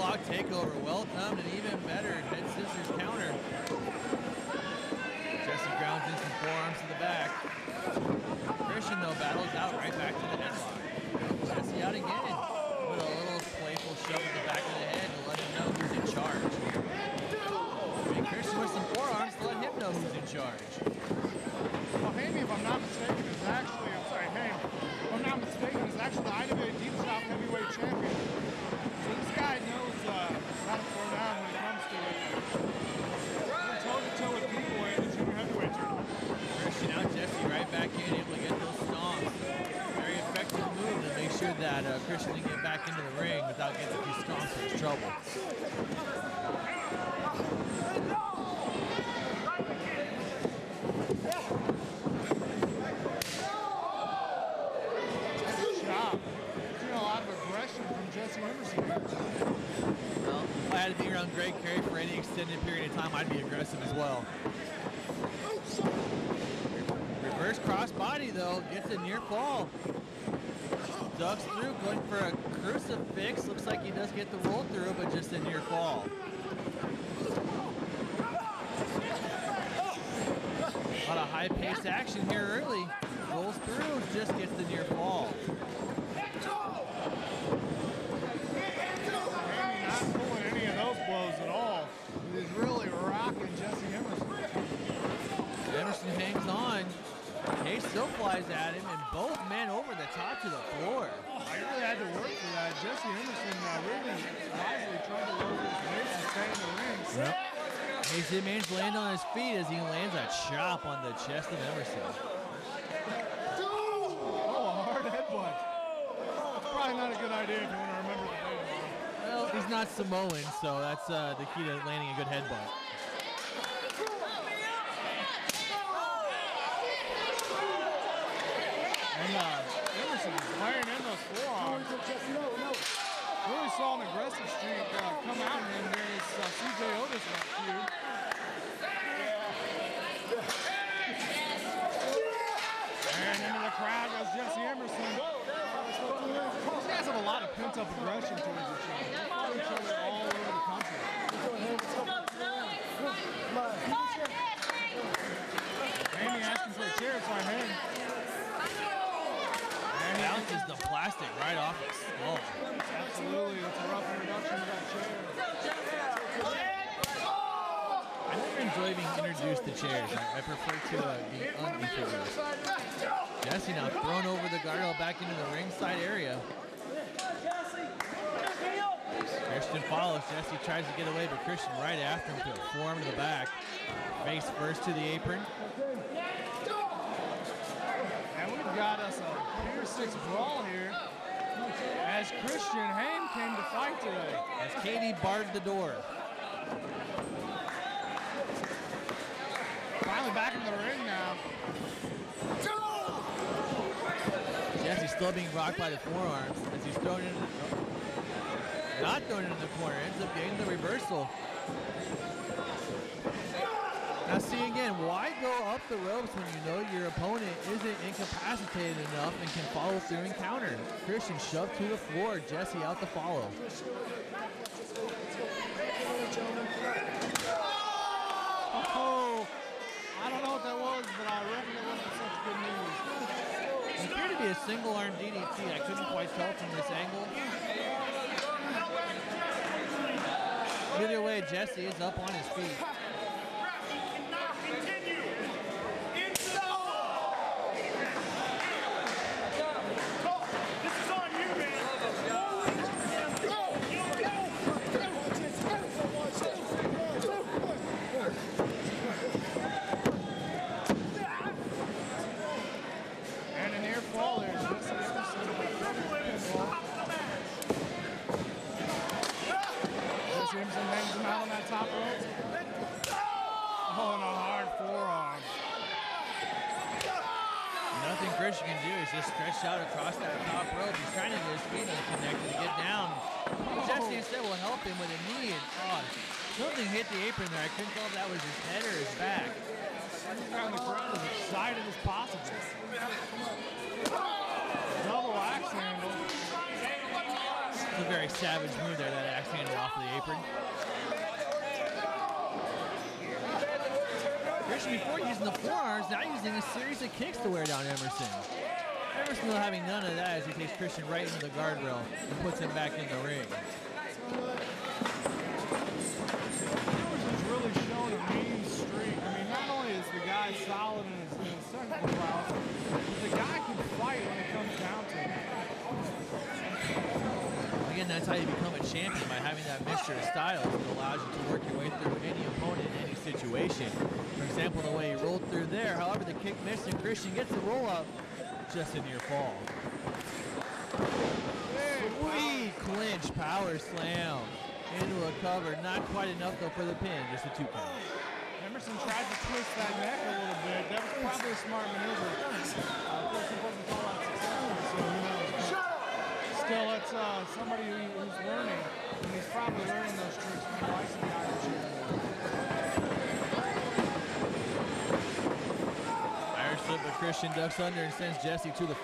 headlock takeover. Well done and even better. Head scissors counter. Jesse grounds in some forearms to the back. Chrisjen, though, battles out right back to the headlock. Jesse out again with a little playful shove at the back of the head to let him know who's in charge. And Chrisjen with some forearms to let him know who's in charge. Well, Hayme, if I'm not mistaken, is actually, Hayme, if I'm not mistaken, is actually the IPW Deep South Heavyweight Champion. So this guy knows how to throw down when it comes to it. We're toe-to-toe with B-Boy in the junior heavyweight tournament. Chrisjen out, Jesse right back in, able to get those stomps. Very effective move to make sure that Chrisjen can get back into the ring without getting a few stomps for his trouble. Jesse Emerson. Well, if I had to be around Greg Carey for any extended period of time, I'd be aggressive as well. Reverse cross body though, gets a near fall. Ducks through, going for a crucifix. Looks like he does get the roll through, but just a near fall. A lot of high-paced action here early. Rolls through, just gets the near fall. Blows at all. He's really rocking Jesse Emerson. Emerson hangs on. Hayes still flies at him, and both men over the top to the floor. I really had to work for that. Jesse Emerson really wisely tried to lower his weight and stay in the ring. Yep. Hayes managed to land on his feet as he lands a chop on the chest of Emerson. Oh, a hard headbutt. Probably not a good idea if you want to remember the name. Well, he's not Samoan, so that's the key to landing a good headbutt. And Emerson is laying in those forearms. Really saw an aggressive streak come out in this CJ Otis feud. And into the crowd goes Jesse Emerson. These guys have a lot of pent-up aggression towards each other. They follow each other all over the country. Hayme asking for a chair, so I'm in. And bounces the plastic right off his skull. Absolutely, it's a rough introduction to that chair. I never enjoy being introduced to chairs. I prefer to be unintroduced. Jesse now thrown over the guardrail back into the ringside area. Chrisjen follows. Jesse tries to get away, but Chrisjen right after him to a forearm to the back. Face first to the apron. And we've got us a Tier 6 brawl here as Chrisjen Hayme came to fight today. As Katie barred the door. Finally back in the ring now. Jesse's still being rocked by the forearms as he's thrown into the, not thrown into the corner, ends up getting the reversal. Now see again, why go up the ropes when you know your opponent isn't incapacitated enough and can follow through and counter? Chrisjen shoved to the floor, Jesse out to follow. Oh, I don't know what that was, but I reckon it wasn't such good news. It appeared to be a single arm DDT. I couldn't quite tell from this angle. Either way, Jesse is up on his feet. Emerson hangs him out on that top rope. Oh, and a hard forearm. Nothing Chrisjen can do is just stretch out across that top rope. He's trying to get his feet unconnected to get down. Jesse instead will help him with a knee. And, something hit the apron there. I couldn't tell if that was his head or his back. On the ground as excited as possible. Double axe handle. It's a very savage move there, that axe handle off the Chrisjen, before using the forearms, now using a series of kicks to wear down Emerson. Emerson though having none of that as he takes Chrisjen right into the guardrail and puts him back in the ring. Emerson's really shown a mean streak. I mean, not only is the guy solid in his technical prowess, but the guy can fight when it comes down to it. Again, that's how you become a champion, by having that mixture of styles that allows you to work your way through any opponent in any situation. For example, the way he rolled through there, however, the kick missed and Chrisjen gets the roll up, just a near fall. Sweet clinch power slam into a cover. Not quite enough though for the pin, just a 2 count. Emerson tried to twist that neck a little bit. That was probably a smart maneuver. Chrisjen wasn't all that successful, so who knows. Still, it's somebody who's learning, and he's probably learning those tricks from the likes of the Irish. Irish slip, but Chrisjen ducks under and sends Jesse to the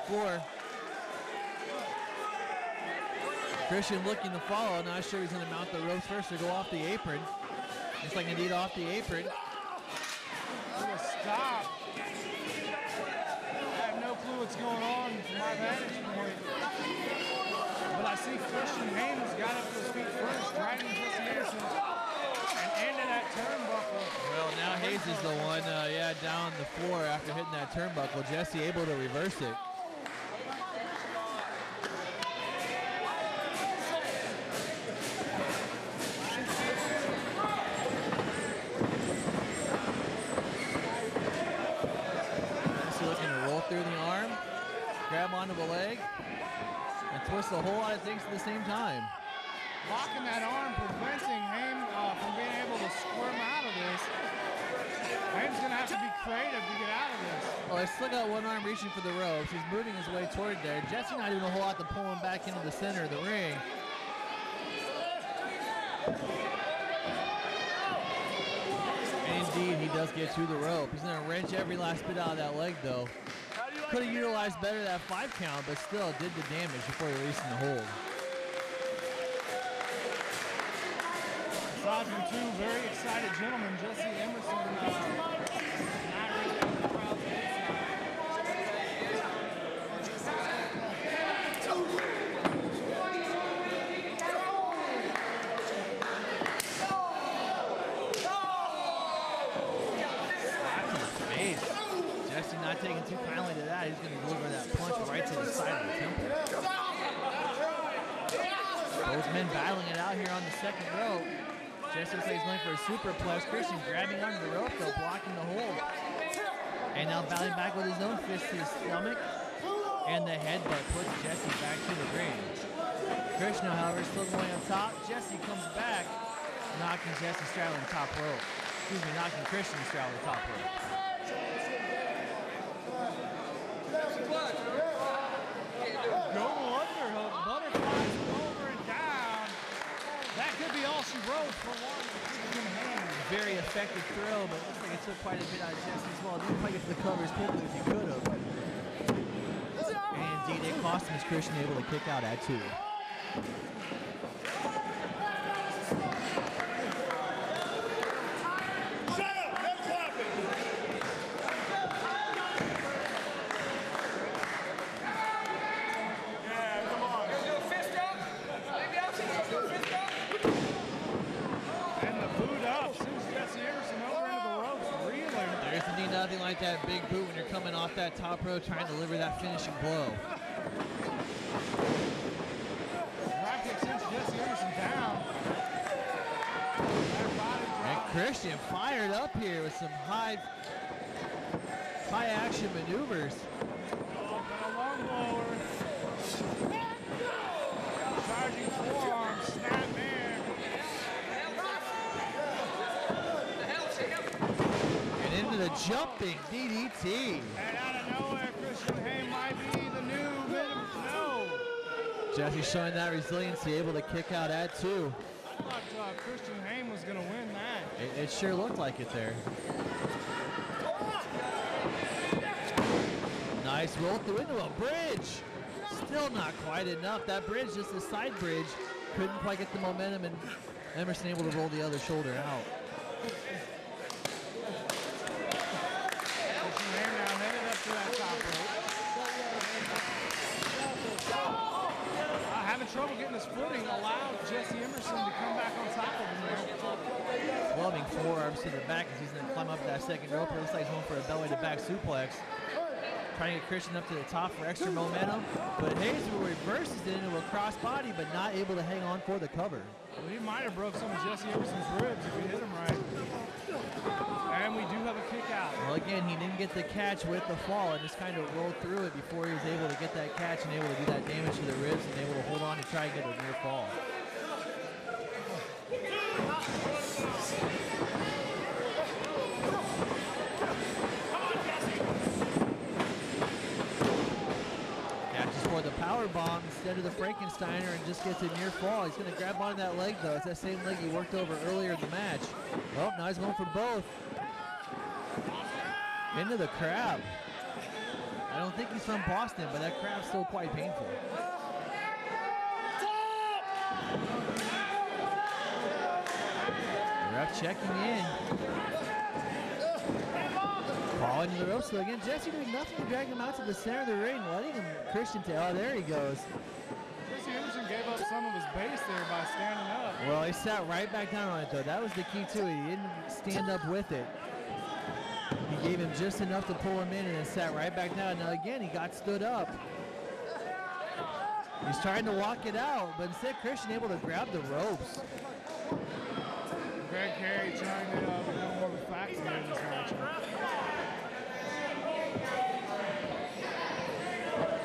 floor. Chrisjen looking to follow, not sure he's going to mount the ropes first or go off the apron. Looks like indeed off the apron. Little stop. I have no clue what's going on from my vantage point. But I see Chrisjen Hayme got up to his feet first, dragging Jesse Emerson and into that turnbuckle. Well, now Hayes is the one, down the floor after hitting that turnbuckle. Jesse able to reverse it. Jesse looking to roll through the arm, grab onto the leg, and twist a whole lot of things at the same time. Locking that arm, preventing Hayme from being able to squirm out of this. Hayme's going to have to be creative to get out of this. Well, he's still got one arm reaching for the ropes. He's moving his way toward there. Jesse not doing a whole lot to pull him back into the center of the ring. And indeed, he does get to the rope. He's going to wrench every last bit out of that leg, though. Could have utilized better that 5 count, but still did the damage before releasing the hold. Aside from two very excited gentlemen, Jesse Emerson not really in the crowd. Jesse not taking too kindly to that. He's going to deliver that punch right to the side of the temple. Both men battling it out here on the second rope. Jesse looks like he's going for a superplex. Chrisjen grabbing onto the rope though, blocking the hold. And now battling back with his own fist to his stomach. And the headbutt puts Jesse back to the ring. Chrisjen, however, still going up top. Jesse comes back, knocking Jesse straddling the top rope. Excuse me, knocking Chrisjen straddling the top rope. Go underhook, butterflies over and down. That could be all she wrote for one. Very effective throw, but it looks like it took quite a bit out of Jesse as well. Didn't quite get to the cover as quickly as he could have. And indeed, it cost him as Chrisjen able to kick out at 2. Nothing like that big boot when you're coming off that top rope trying to deliver that finishing blow. Right kick sends Jesse Emerson down. And Chrisjen fired up here with some high action maneuvers. A long blower. Charging forearm, snap in. Into the jumping DDT. And out of nowhere, Chrisjen Hayme might be the new minimum. No. Jesse showing that resiliency, able to kick out at 2. I thought Chrisjen Hayme was going to win that. It sure looked like it there. Nice roll through into a bridge. Still not quite enough. That bridge, just a side bridge, couldn't quite get the momentum, and Emerson able to roll the other shoulder out. forearms to the back as he's going to climb up that second rope. It looks like he's going for a belly to back suplex. Trying to get Chrisjen up to the top for extra momentum. But Hayes reverses it into a crossbody, but not able to hang on for the cover. Well, he might have broke some of Jesse Emerson's ribs if he hit him right. And we do have a kick out. Well, again, he didn't get the catch with the fall and just kind of rolled through it before he was able to get that catch and able to do that damage to the ribs and able to hold on and try and get a near fall. Catches for the power bomb instead of the Frankensteiner and just gets a near fall. He's going to grab on that leg, though. It's that same leg he worked over earlier in the match. Well, now he's going for both. Into the crab. I don't think he's from Boston, but that crab's still quite painful. The ref checking in. Fall into the ropes. So again, Jesse doing nothing to drag him out to the center of the ring, letting him Chrisjen oh, there he goes. Jesse Emerson gave up some of his base there by standing up. Well, he sat right back down on it, though. That was the key to it. He didn't stand up with it. He gave him just enough to pull him in and then sat right back down. Now again, he got stood up. He's trying to walk it out, but instead Chrisjen able to grab the ropes. Greg Carey trying to become more of a factor in this match.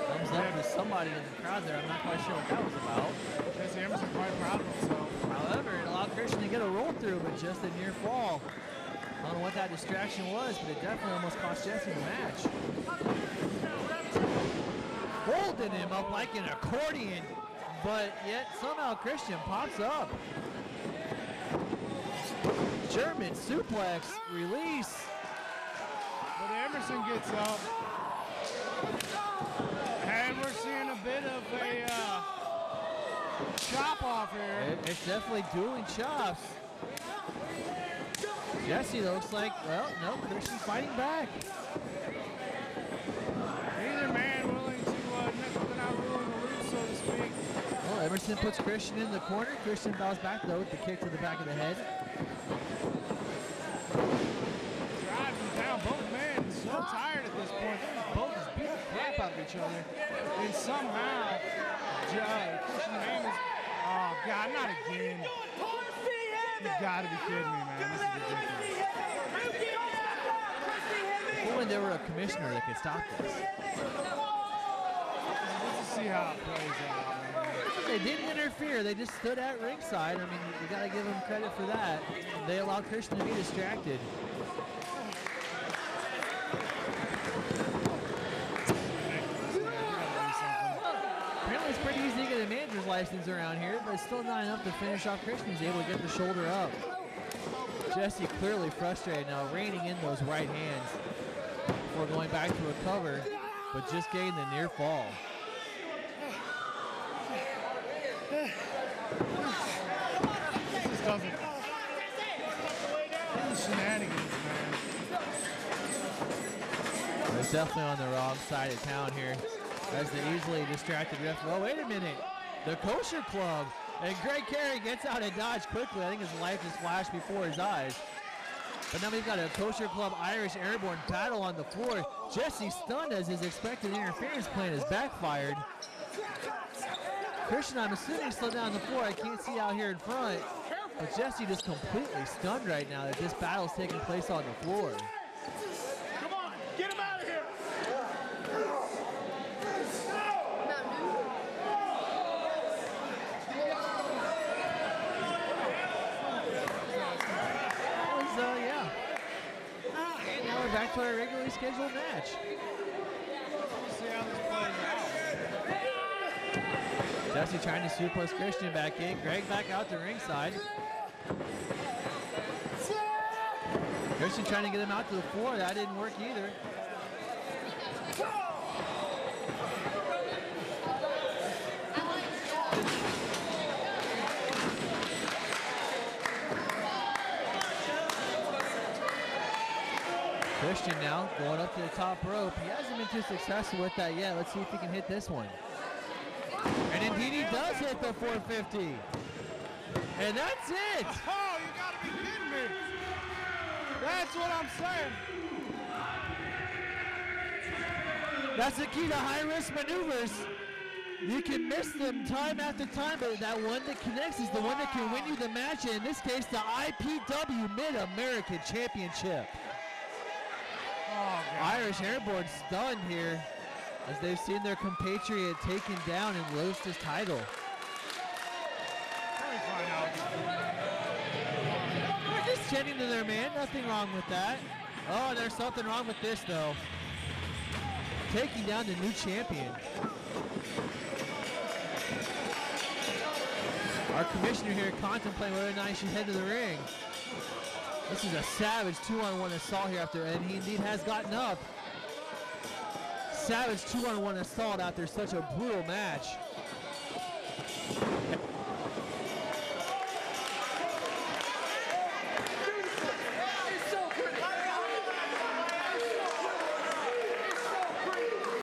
Thumbs up to somebody in the crowd there. I'm not quite sure what that was about. Jesse Emerson quite proud of himself. However, it allowed Chrisjen to get a roll through, but just a near fall. I don't know what that distraction was, but it definitely almost cost Jesse the match. Holding him up like an accordion, but yet somehow Chrisjen pops up. German suplex, release. But Emerson gets up. And we're seeing a bit of a chop off here. It's definitely dueling chops. Jesse looks like, well, no, Chrisjen fighting back. Neither man willing to not willing to lose, so to speak. Well, Emerson puts Chrisjen in the corner. Chrisjen bows back, though, with the kick to the back of the head. Driving down, both men so tired at this point. They both just beat the crap out of each other. And somehow, Chrisjen Hayme is, oh God, not again. You gotta be kidding me, man. This is ridiculous. If only there were a commissioner that could stop this. Let's see how it plays out, man. They didn't interfere. They just stood at ringside. I mean, you got to give them credit for that. They allowed Chrisjen to be distracted. Apparently, it's pretty easy to get a manager's license around here, but it's still not enough to finish off Chrisjen. He's able to get the shoulder up. Jesse clearly frustrated now, reining in those right hands before going back to a cover, but just getting the near fall. This doesn't. This is shenanigans, man. They're definitely on the wrong side of town here. As the easily distracted ref. Oh, wait a minute. The Kosher Club. And Greg Carey gets out and dodge quickly. I think his life just flashed before his eyes. But now we've got a Kosher Club Irish Airborne battle on the floor. Jesse stunned as his expected interference plan is backfired. Chrisjen, I'm assuming, slowed down the floor. I can't see out here in front. But Jesse just completely stunned right now that this battle is taking place on the floor. Come on, get him out of here. Yeah. And now we're back to our regularly scheduled match. Let's see how this plays out. Jesse trying to suplex Chrisjen back in. Greg back out to ringside. Chrisjen trying to get him out to the floor. That didn't work either. Chrisjen now going up to the top rope. He hasn't been too successful with that yet. Let's see if he can hit this one. And indeed he does hit the 450. And that's it. Oh, you gotta be kidding me. That's what I'm saying. That's the key to high-risk maneuvers. You can miss them time after time, but that one that connects is the one that can win you the match, and in this case, the IPW Mid-American Championship. Oh, Irish Airborne stunned here as they've seen their compatriot taken down and lose his title. Let me find out. They're just chanting to their man, nothing wrong with that. Oh, there's something wrong with this though. Taking down the new champion. Our commissioner here contemplating whether or not he should head to the ring. This is a savage 2-on-1 assault here after, and he indeed has gotten up. Savage 2-on-1 assault after such a brutal match.